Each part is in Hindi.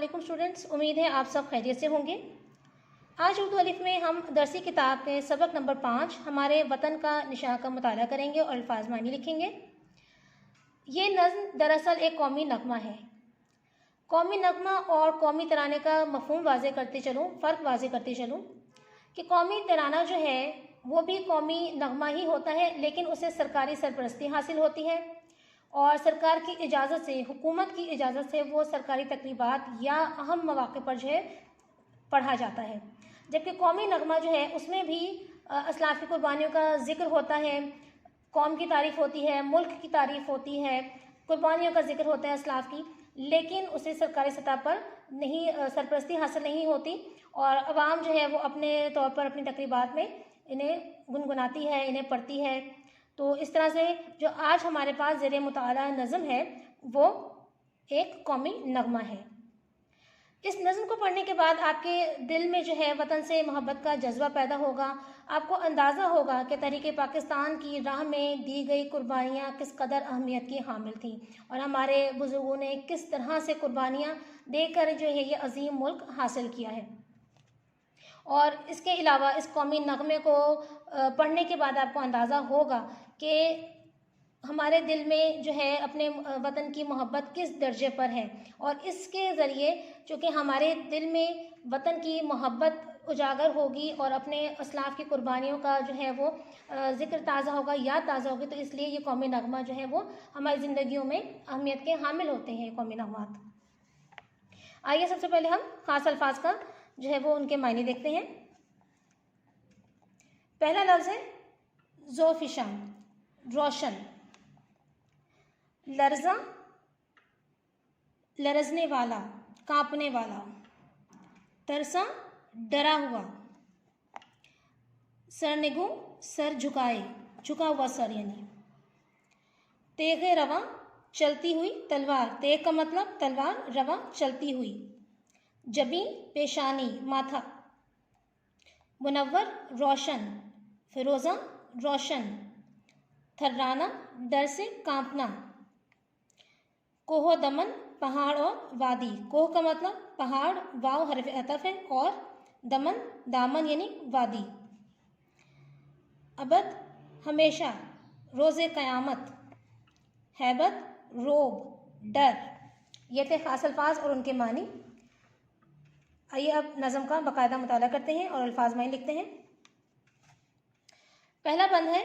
वालेकुम स्टूडेंट्स, उम्मीद है आप सब खैरियत से होंगे। आज उर्दू अलिफ में हम दरसी किताब के सबक नंबर 5 हमारे वतन का निशान का मुताला करेंगे और अल्फाज मानी लिखेंगे। ये नज़्म दरअसल एक कौमी नगमा है। कौमी नगमा और कौमी तराने का मफहूम वाज़े करते चलूँ, फ़र्क वाज़े करते चलूँ कि कौमी तराना जो है वो भी कौमी नगमा ही होता है, लेकिन उसे सरकारी सरपरस्ती हासिल होती है और सरकार की इजाज़त से, हुकूमत की इजाज़त से वो सरकारी तकरीबात या अहम मौक़े पर जो है पढ़ा जाता है। जबकि कौमी नगमा जो है उसमें भी असलाफ़ की कुर्बानियों का ज़िक्र होता है, कौम की तारीफ़ होती है, मुल्क की तारीफ़ होती है, कुर्बानियों का ज़िक्र होता है असलाफ़ की, लेकिन उसे सरकारी सतह पर नहीं सरपरस्ती हासिल नहीं होती और अवाम जो है वो अपने तौर पर अपनी तकरीबात में इन्हें गुनगुनाती है, इन्हें पढ़ती है। तो इस तरह से जो आज हमारे पास ज़ेरे मुताला नज़्म है वो एक कौमी नगमा है। इस नज़्म को पढ़ने के बाद आपके दिल में जो है वतन से मोहब्बत का जज्बा पैदा होगा। आपको अंदाज़ा होगा कि तहरीक पाकिस्तान की राह में दी गई कुर्बानियाँ किस कदर अहमियत की हामिल थीं और हमारे बुज़ुर्गों ने किस तरह से कुर्बानियाँ देकर जो है ये अजीम मुल्क हासिल किया है। और इसके अलावा इस कौमी नगमे को पढ़ने के बाद आपको अंदाज़ा होगा कि हमारे दिल में जो है अपने वतन की मोहब्बत किस दर्जे पर है और इसके ज़रिए चूँकि हमारे दिल में वतन की मोहब्बत उजागर होगी और अपने असलाफ़ की कुर्बानियों का जो है वो ज़िक्र ताज़ा होगा, याद ताज़ा होगी, तो इसलिए ये कौमी नगमा जो है वो हमारी ज़िंदगियों में अहमियत के हामिल होते हैं कौमी नगमात। आइए सबसे पहले हम ख़ास अल्फाज का जो है वो उनके मायने देखते हैं। पहला लफ्ज़ है ज़ोफ़िशान, रोशन, लर्ज़ा, लरज़ने वाला, काँपने वाला, तरसा, डरा हुआ, सरनिगू, सर झुकाए, झुका हुआ सर यानी, तेग़े रवा, चलती हुई तलवार, तेग का मतलब तलवार, रवा चलती हुई, जबीन पेशानी माथा, मुनव्वर रोशन, फिरोज़ा रोशन, थर्राना डर से कांपना, कोह दमन पहाड़ और वादी, कोह का मतलब पहाड़, वाव हरफ अतफ है और दमन दामन यानी वादी, अबद हमेशा, रोज़े क़यामत, हैबत रोब डर। ये थे ख़ास अल्फाज और उनके मानी। आइए अब नज़म का बाकायदा मुताला करते हैं और अल्फाज मानी लिखते हैं। पहला बंद है,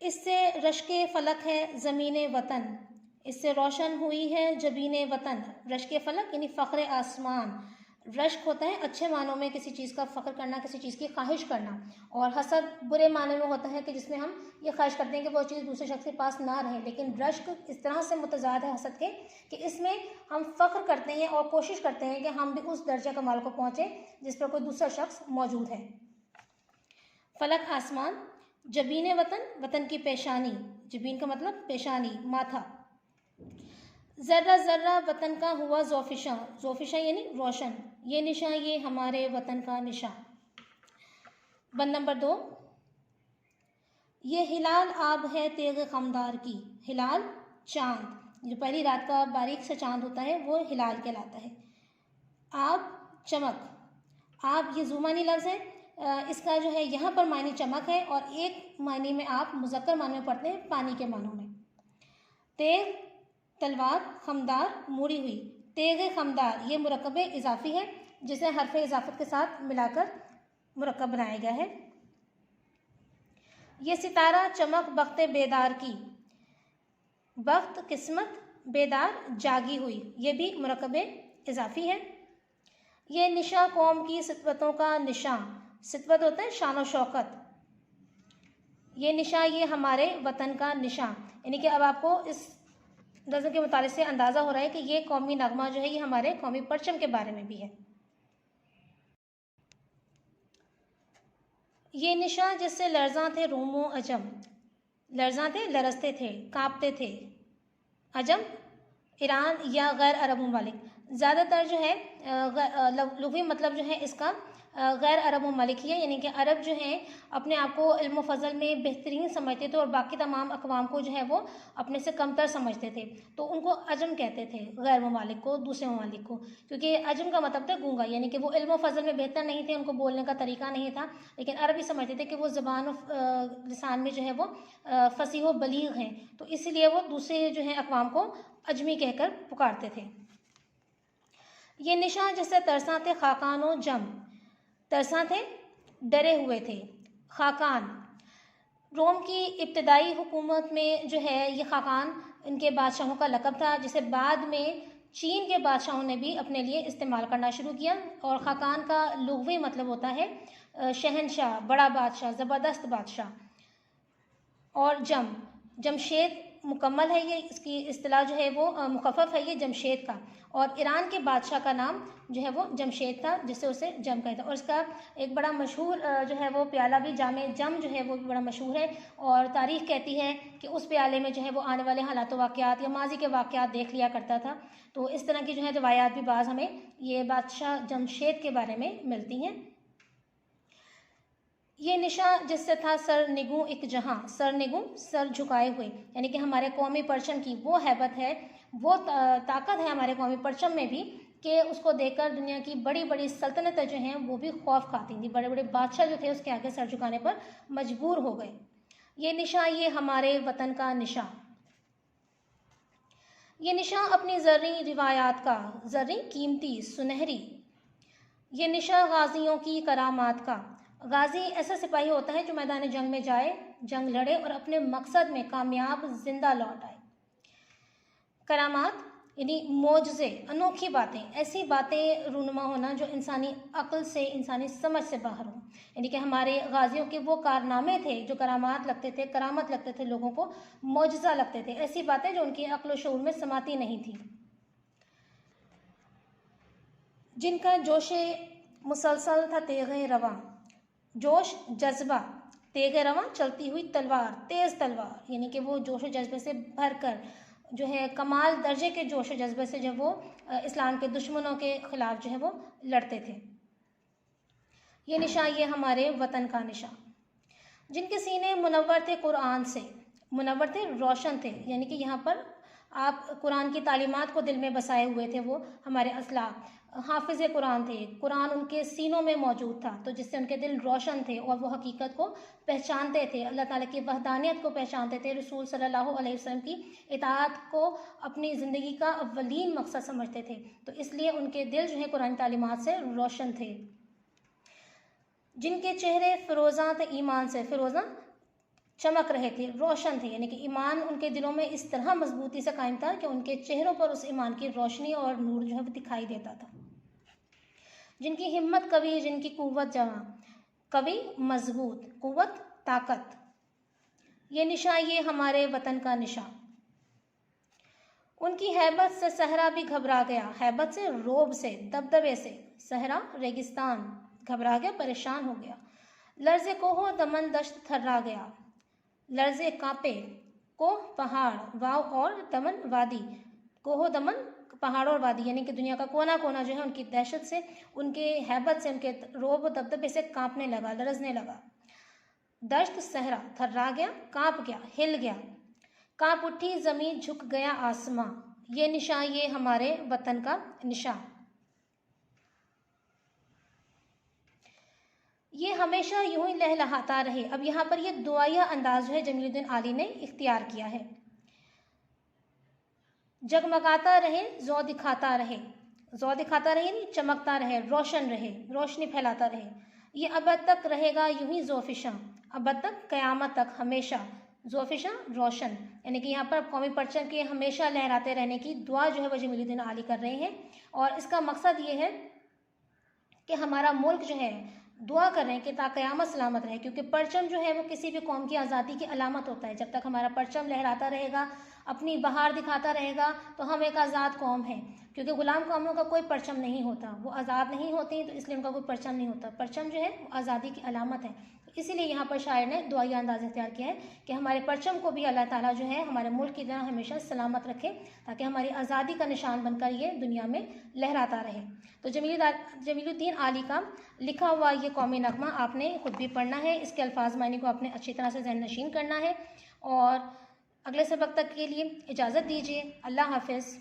इससे रश्के फ़लक है ज़मीने वतन, इससे रोशन हुई है जबीने वतन। रश्के फ़लक यानी फ़ख्र आसमान। रश्क होता है अच्छे मानों में किसी चीज़ का फ़ख्र करना, किसी चीज़ की ख्वाहिश करना, और हसद बुरे मानों में होता है कि जिसमें हम ये ख्वाहिश करते हैं कि वो चीज़ दूसरे शख्स के पास ना रहे। लेकिन रश्क इस तरह से मुतज़ाद है हसद के कि इसमें हम फ़ख्र करते हैं और कोशिश करते हैं कि हम भी उस दर्जा कमाल को पहुँचें जिस पर कोई दूसरा शख्स मौजूद है। फ़लक आसमान, जबीन वतन, वतन की पेशानी, जबीन का मतलब पेशानी माथा, ज़र्रा ज़र्रा वतन का हुआ ज़ोफ़िशा, ज़ोफ़िशा यानी रोशन, ये निशान ये हमारे वतन का निशान। बंद नंबर 2, ये हिलाल आब है तेग खमदार की, हिलाल चाँद, जो पहली रात का बारीक सा चाँद होता है वो हिलाल कहलाता है। आब चमक, आब ये ज़ुमानी लफ्ज़ है, इसका जो है यहाँ पर मानी चमक है और एक मानी में आप मुज़क्कर माने में पढ़ते हैं पानी के मानों में। तेग तलवार, खमदार मुड़ी हुई, तेग खमदार ये मुरक्कब इजाफ़ी है जिसे हरफ इजाफ़त के साथ मिलाकर मुरक्कब बनाया गया है। ये सितारा चमक बख्त बेदार की, बख्त किस्मत, बेदार जागी हुई, ये भी मुरक्कब इजाफ़ी है। ये निशा कौम की सितवतों का निशान, सितवत होता है शान और शौकत, ये निशा ये हमारे वतन का निशान, यानी कि अब आपको इस नज़्म के मुताले से अंदाज़ा हो रहा है कि ये कौमी नगमा जो है ये हमारे कौमी परचम के बारे में भी है। ये निशा जिससे लर्ज़ां थे रूम व अजम, लर्ज़ां थे लरजते थे, काँपते थे, अजम ईरान या गैर अरब ममालिक। ज़्यादातर जो है लुग़वी मतलब जो है इसका गैर अरब ममालिक ही है, यानी कि अरब जो हैं अपने आप को इल्म फ़ज़ल में बेहतरीन समझते थे और बाकी तमाम अक़वाम को जो है वो अपने से कमतर समझते थे, तो उनको अजम कहते थे, गैर ममालिक को, दूसरे ममालिक को, क्योंकि अजम का मतलब था गूंगा, यानी कि वो इल्म फ़ज़ल में बेहतर नहीं थे, उनको बोलने का तरीका नहीं था, लेकिन अरब ही समझते थे कि वो ज़बान लिसान में जो है वो फ़सीह व बलीग हैं, तो इसलिए वो दूसरे जो है अक़वाम को अजमी कहकर पुकारते थे। ये निशान जैसे तरसा थे खाकान व जम, तरसा थे डरे हुए थे, खाकान रोम की इब्तदाई हुकूमत में जो है ये खाकान इनके बादशाहों का लक़ब था, जिसे बाद में चीन के बादशाहों ने भी अपने लिए इस्तेमाल करना शुरू किया। और खाकान का लुग़वी मतलब होता है शहनशाह, बड़ा बादशाह, ज़बरदस्त बादशाह। और जमशेद मुकम्मल है, ये इसकी इस्तिलाह जो है वो मुख़फ़्फ़फ़ है ये जमशेद का, और ईरान के बादशाह का नाम जो है वो जमशेद था, जिससे उसे जम कहता है। और इसका एक बड़ा मशहूर जो है वो प्याला भी जामे जम जो है वो भी बड़ा मशहूर है, और तारीख़ कहती है कि उस प्याले में जो है वो आने वाले हालात वाक़यात या माजी के वाक़यात देख लिया करता था। तो इस तरह की जो है रिवायात भी बाज़ हमें ये बादशाह जमशेद के बारे में मिलती हैं। ये निशान जिससे था सर निगू एक जहां, सर निगू सर झुकाए हुए, यानी कि हमारे कौमी परचम की वो हैबत है, वो ताकत है हमारे कौमी परचम में भी कि उसको देखकर दुनिया की बड़ी बड़ी सल्तनतें जो हैं वो भी खौफ खाती थी, बड़े बड़े बादशाह जो थे उसके आगे सर झुकाने पर मजबूर हो गए। ये निशान ये हमारे वतन का निशान, ये निशान अपनी ज़र्री रिवायात का, ज़र्री कीमती सुनहरी, ये निशान गाजियों की करामात का। गाजी ऐसा सिपाही होता है जो मैदान जंग में जाए, जंग लड़े और अपने मकसद में कामयाब जिंदा लौट आए। करामात यानी मोजज़े, अनोखी बातें, ऐसी बातें रूनुमा होना जो इंसानी अक्ल से, इंसानी समझ से बाहर हो, यानी कि हमारे गाजियों के वो कारनामे थे जो करामात लगते थे, करामत लगते थे लोगों को, मोजज़ा लगते थे, ऐसी बातें जो उनकी अक्ल व शऊर में समाती नहीं थी, जिनका जोशे मुसलसल था तेग़े रवां, जोश जज्बा, तेगे रवां चलती हुई तलवार, तेज़ तलवार, यानी कि वो जोश जज्बे से भरकर जो है कमाल दर्जे के जोश जज्बे से जब वो इस्लाम के दुश्मनों के ख़िलाफ़ जो है वो लड़ते थे। ये निशान ये हमारे वतन का निशान, जिनके सीने मुनव्वर थे कुरान से, मुनव्वर थे, रोशन थे, यानी कि यहाँ पर आप कुरान की तालीमात को दिल में बसाए हुए थे, वो हमारे असलाफ हाफिज़ कुरान थे, कुरान उनके सीनों में मौजूद था, तो जिससे उनके दिल रोशन थे और वो हकीकत को पहचानते थे, अल्लाह ताला की वहदानियत को पहचानते थे, रसूल सल्लल्लाहु अलैहि वसल्लम की इताअत को अपनी ज़िंदगी का अव्वलीन मकसद समझते थे, तो इसलिए उनके दिल जो है कुरान तालीमात से रोशन थे। जिनके चेहरे फ़िरोज़ां थे ईमान से, फ़िरोज़ां चमक रहे थे, रोशन थे, यानी कि ईमान उनके दिलों में इस तरह मजबूती से कायम था कि उनके चेहरों पर उस ईमान की रोशनी और नूर जो है वो दिखाई देता था। जिनकी हिम्मत कवि, जिनकी कुव्वत जवां, कवि मजबूत, कुव्वत ताकत, ये निशान ये हमारे वतन का निशान। उनकी हैबत से सहरा भी घबरा गया, हैबत से, रोब से, दबदबे से, सहरा रेगिस्तान, घबरा गया, परेशान हो गया। लर्ज़े कोहो दमन दश्त थर्रा गया, लर्ज़े कांपे, कोह पहाड़, वाव और दमन वादी, कोहो दमन पहाड़ और वादी, यानी कि दुनिया का कोना कोना जो है उनकी दहशत से, उनके हैबत से, उनके रोब दबदबे से कांपने लगा, लरजने लगा। दश्त सहरा, थर्रा गया, कांप गया, हिल गया, कांप उठी ज़मीन, झुक गया आसमां, ये निशान ये हमारे वतन का निशान। ये हमेशा यूं ही लहलहाता रहे। अब यहाँ पर ये दुआया अंदाज जो है जमीलुद्दीन आली ने इख्तियार किया है। जगमगाता रहे, ज़ौ दिखाता रहे, ज़ौ दिखाता रहे नहीं, चमकता रहे, रोशन रहे, रोशनी फैलाता रहे। ये अबद तक रहेगा यूं ही ज़ोफ़िशां, अबद तक, क़यामत तक, हमेशा, ज़ोफ़िशां रोशन, यानी कि यहाँ पर कौमी परचम के हमेशा लहराते रहने की दुआ जो है वो जमीलुद्दीन आली कर रहे हैं। और इसका मकसद ये है कि हमारा मुल्क जो है दुआ कर रहे हैं कि ता क़यामत सलामत रहे, क्योंकि परचम जो है वो किसी भी कौम की आज़ादी की अलामत होता है। जब तक हमारा परचम लहराता रहेगा, अपनी बहार दिखाता रहेगा, तो हम एक आज़ाद कौम हैं, क्योंकि ग़ुलाम कौमों का कोई परचम नहीं होता, वो आज़ाद नहीं होती, तो इसलिए उनका कोई परचम नहीं होता। परचम जो है वो आज़ादी की अलामत है, इसीलिए यहाँ पर शायर ने दुआई अंदाज इख्तियार किया है कि हमारे परचम को भी अल्लाह ताला जो है हमारे मुल्क की तरह हमेशा सलामत रखे, ताकि हमारी आज़ादी का निशान बनकर ये दुनिया में लहराता रहे। तो जमीलुद्दीन आली का लिखा हुआ ये कौमी नगमा आपने खुद भी पढ़ना है, इसके अल्फाज मानी को आपने अच्छी तरह से ज़हन नशीन करना है। और अगले सबक तक के लिए इजाज़त दीजिए। अल्लाह हाफ़िज़।